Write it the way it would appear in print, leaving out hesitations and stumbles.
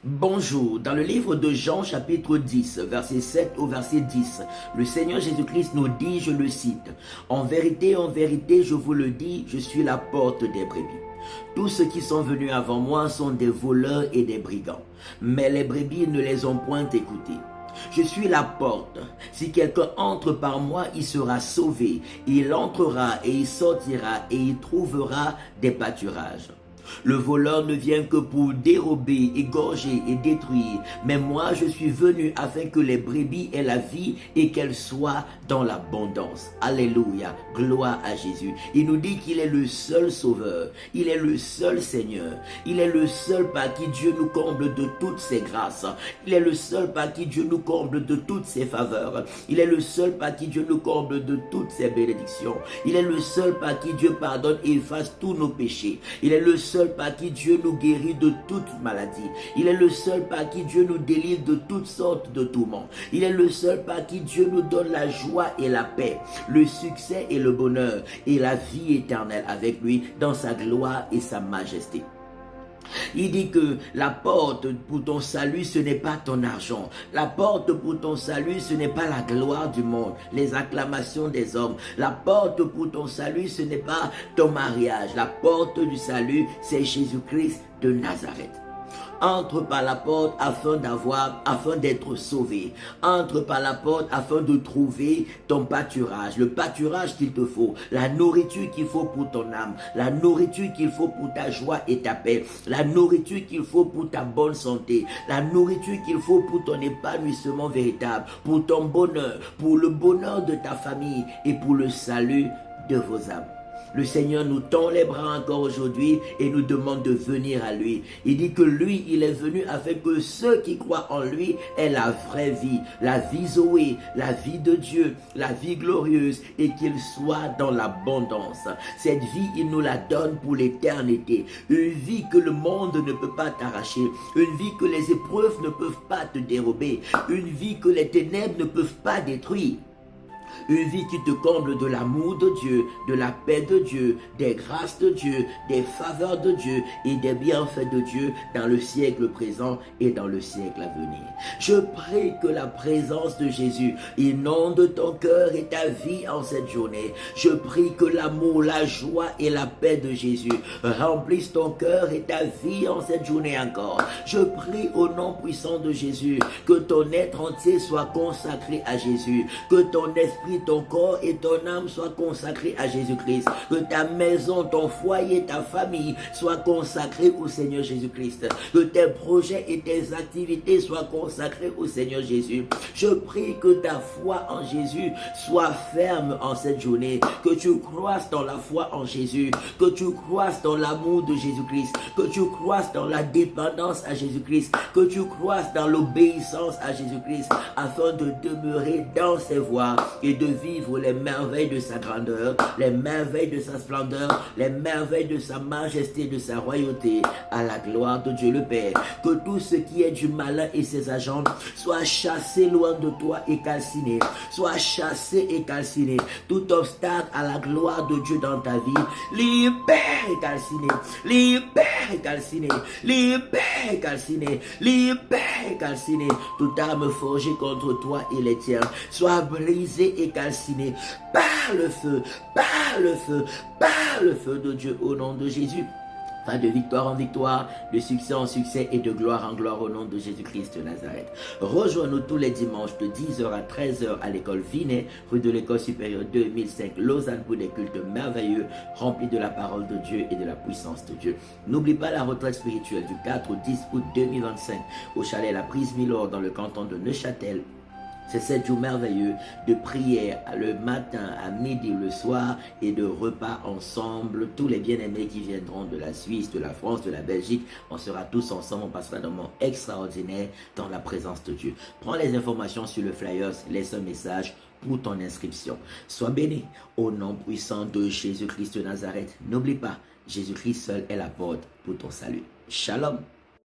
Bonjour, dans le livre de Jean chapitre 10, verset 7 au verset 10, le Seigneur Jésus-Christ nous dit, je le cite, « en vérité, je vous le dis, je suis la porte des brebis. Tous ceux qui sont venus avant moi sont des voleurs et des brigands, mais les brebis ne les ont point écoutés. Je suis la porte. Si quelqu'un entre par moi, il sera sauvé. Il entrera et il sortira et il trouvera des pâturages. Le voleur ne vient que pour dérober, égorger et détruire. Mais moi, je suis venu afin que les brebis aient la vie et qu'elles soient dans l'abondance. Alléluia. Gloire à Jésus. Il nous dit qu'il est le seul sauveur. Il est le seul Seigneur. Il est le seul par qui Dieu nous comble de toutes ses grâces. Il est le seul par qui Dieu nous comble de toutes ses faveurs. Il est le seul par qui Dieu nous comble de toutes ses bénédictions. Il est le seul par qui Dieu pardonne et efface tous nos péchés. Il est le seul par qui Dieu nous guérit de toute maladie. Il est le seul par qui Dieu nous délivre de toutes sortes de tourments. Il est le seul par qui Dieu nous donne la joie et la paix, le succès et le bonheur et la vie éternelle avec lui dans sa gloire et sa majesté. Il dit que la porte pour ton salut, ce n'est pas ton argent. La porte pour ton salut, ce n'est pas la gloire du monde, les acclamations des hommes. La porte pour ton salut, ce n'est pas ton mariage. La porte du salut, c'est Jésus-Christ de Nazareth. Entre par la porte afin d'être sauvé. Entre par la porte afin de trouver ton pâturage. Le pâturage qu'il te faut. La nourriture qu'il faut pour ton âme. La nourriture qu'il faut pour ta joie et ta paix. La nourriture qu'il faut pour ta bonne santé. La nourriture qu'il faut pour ton épanouissement véritable. Pour ton bonheur. Pour le bonheur de ta famille. Et pour le salut de vos âmes. Le Seigneur nous tend les bras encore aujourd'hui et nous demande de venir à lui. Il dit que lui, il est venu afin que ceux qui croient en lui aient la vraie vie, la vie Zoé, la vie de Dieu, la vie glorieuse et qu'ils soient dans l'abondance. Cette vie, il nous la donne pour l'éternité. Une vie que le monde ne peut pas t'arracher. Une vie que les épreuves ne peuvent pas te dérober. Une vie que les ténèbres ne peuvent pas détruire. Une vie qui te comble de l'amour de Dieu, de la paix de Dieu, des grâces de Dieu, des faveurs de Dieu et des bienfaits de Dieu dans le siècle présent et dans le siècle à venir. Je prie que la présence de Jésus inonde ton cœur et ta vie en cette journée. Je prie que l'amour, la joie et la paix de Jésus remplissent ton cœur et ta vie en cette journée encore. Je prie au nom puissant de Jésus que ton être entier soit consacré à Jésus, que ton esprit, ton corps et ton âme soient consacrés à Jésus-Christ. Que ta maison, ton foyer, ta famille soient consacrés au Seigneur Jésus-Christ. Que tes projets et tes activités soient consacrés au Seigneur Jésus. Je prie que ta foi en Jésus soit ferme en cette journée. Que tu croisses dans la foi en Jésus. Que tu croisses dans l'amour de Jésus-Christ. Que tu croisses dans la dépendance à Jésus-Christ. Que tu croisses dans l'obéissance à Jésus-Christ afin de demeurer dans ses voies et de vivre les merveilles de sa grandeur, les merveilles de sa splendeur, les merveilles de sa majesté, de sa royauté, à la gloire de Dieu le Père. Que tout ce qui est du malin et ses agents soit chassé loin de toi et calciné, soit chassé et calciné. Tout obstacle à la gloire de Dieu dans ta vie, libère et calciné, libère et calciné, libère et calciné, libère et calciné. Toute arme forgée contre toi et les tiens soit brisée et calciné par le feu, par le feu, par le feu de Dieu au nom de Jésus. Pas de victoire en victoire, de succès en succès et de gloire en gloire au nom de Jésus-Christ de Nazareth. Rejoins-nous tous les dimanches de 10h à 13h à l'école Vinet, rue de l'école supérieure 2005, Lausanne, pour des cultes merveilleux, remplis de la parole de Dieu et de la puissance de Dieu. N'oublie pas la retraite spirituelle du 4 au 10 août 2025 au chalet La Prise Milord dans le canton de Neuchâtel. C'est 7 jours merveilleux de prière le matin, à midi, le soir et de repas ensemble. Tous les bien-aimés qui viendront de la Suisse, de la France, de la Belgique, on sera tous ensemble, on passera un moment extraordinaire dans la présence de Dieu. Prends les informations sur le flyer, laisse un message pour ton inscription. Sois béni au nom puissant de Jésus-Christ de Nazareth. N'oublie pas, Jésus-Christ seul est la porte pour ton salut. Shalom.